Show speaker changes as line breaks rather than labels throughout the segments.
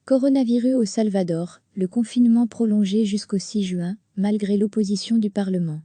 Coronavirus au Salvador, le confinement prolongé jusqu'au 6 juin, malgré l'opposition du Parlement.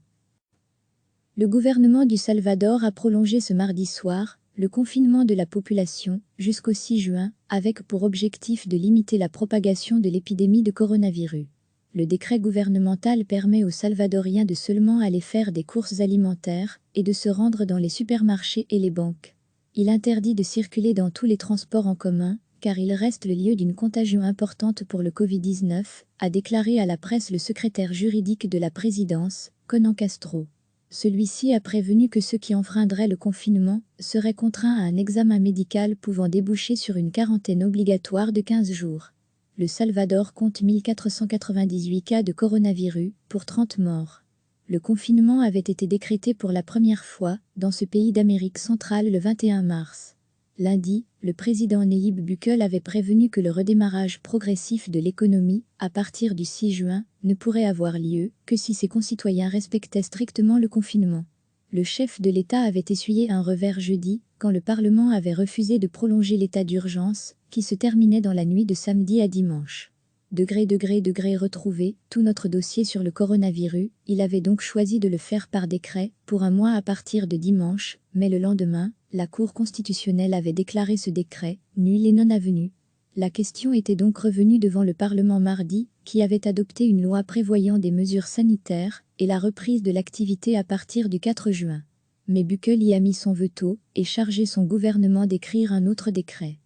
Le gouvernement du Salvador a prolongé ce mardi soir le confinement de la population jusqu'au 6 juin, avec pour objectif de limiter la propagation de l'épidémie de coronavirus. Le décret gouvernemental permet aux Salvadoriens de seulement aller faire des courses alimentaires et de se rendre dans les supermarchés et les banques. Il interdit de circuler dans tous les transports en commun, car il reste le lieu d'une contagion importante pour le Covid-19, a déclaré à la presse le secrétaire juridique de la présidence, Conan Castro. Celui-ci a prévenu que ceux qui enfreindraient le confinement seraient contraints à un examen médical pouvant déboucher sur une quarantaine obligatoire de 15 jours. Le Salvador compte 1498 cas de coronavirus, pour 30 morts. Le confinement avait été décrété pour la première fois dans ce pays d'Amérique centrale le 21 mars. Lundi, le président Nayib Bukele avait prévenu que le redémarrage progressif de l'économie, à partir du 6 juin, ne pourrait avoir lieu que si ses concitoyens respectaient strictement le confinement. Le chef de l'État avait essuyé un revers jeudi, quand le Parlement avait refusé de prolonger l'état d'urgence, qui se terminait dans la nuit de samedi à dimanche. Degré retrouvé, tout notre dossier sur le coronavirus, il avait donc choisi de le faire par décret, pour un mois à partir de dimanche, mais le lendemain, la Cour constitutionnelle avait déclaré ce décret nul et non avenu. La question était donc revenue devant le Parlement mardi, qui avait adopté une loi prévoyant des mesures sanitaires et la reprise de l'activité à partir du 4 juin. Mais Bukele y a mis son veto et chargé son gouvernement d'écrire un autre décret.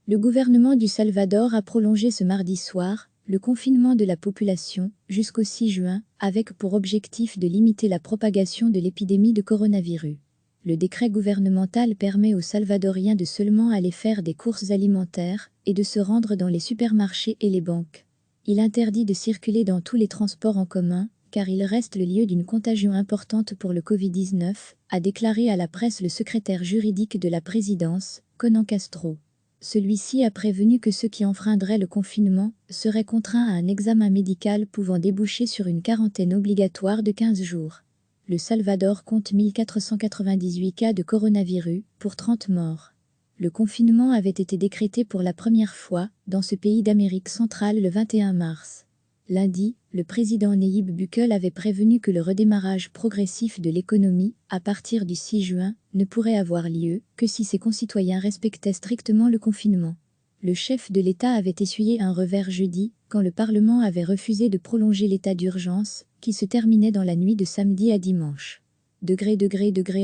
Le gouvernement du Salvador a prolongé ce mardi soir le confinement de la population jusqu'au 6 juin, avec pour objectif de limiter la propagation de l'épidémie de coronavirus. Le décret gouvernemental permet aux Salvadoriens de seulement aller faire des courses alimentaires et de se rendre dans les supermarchés et les banques. Il interdit de circuler dans tous les transports en commun, car il reste le lieu d'une contagion importante pour le Covid-19, a déclaré à la presse le secrétaire juridique de la présidence, Conan Castro. Celui-ci a prévenu que ceux qui enfreindraient le confinement seraient contraints à un examen médical pouvant déboucher sur une quarantaine obligatoire de 15 jours. Le Salvador compte 1498 cas de coronavirus, pour 30 morts. Le confinement avait été décrété pour la première fois dans ce pays d'Amérique centrale le 21 mars. Lundi, le président Nayib Bukele avait prévenu que le redémarrage progressif de l'économie, à partir du 6 juin, ne pourrait avoir lieu que si ses concitoyens respectaient strictement le confinement. Le chef de l'État avait essuyé un revers jeudi, quand le Parlement avait refusé de prolonger l'état d'urgence, qui se terminait dans la nuit de samedi à dimanche. Degré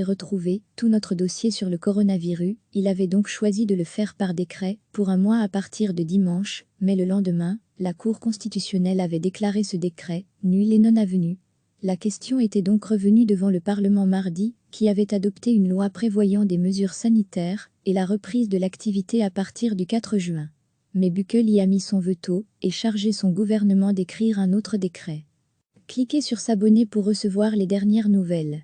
retrouvé, tout notre dossier sur le coronavirus, il avait donc choisi de le faire par décret, pour un mois à partir de dimanche, mais le lendemain, la Cour constitutionnelle avait déclaré ce décret nul et non avenu. La question était donc revenue devant le Parlement mardi, qui avait adopté une loi prévoyant des mesures sanitaires et la reprise de l'activité à partir du 4 juin. Mais Bukele y a mis son veto et chargé son gouvernement d'écrire un autre décret. Cliquez sur s'abonner pour recevoir les dernières nouvelles.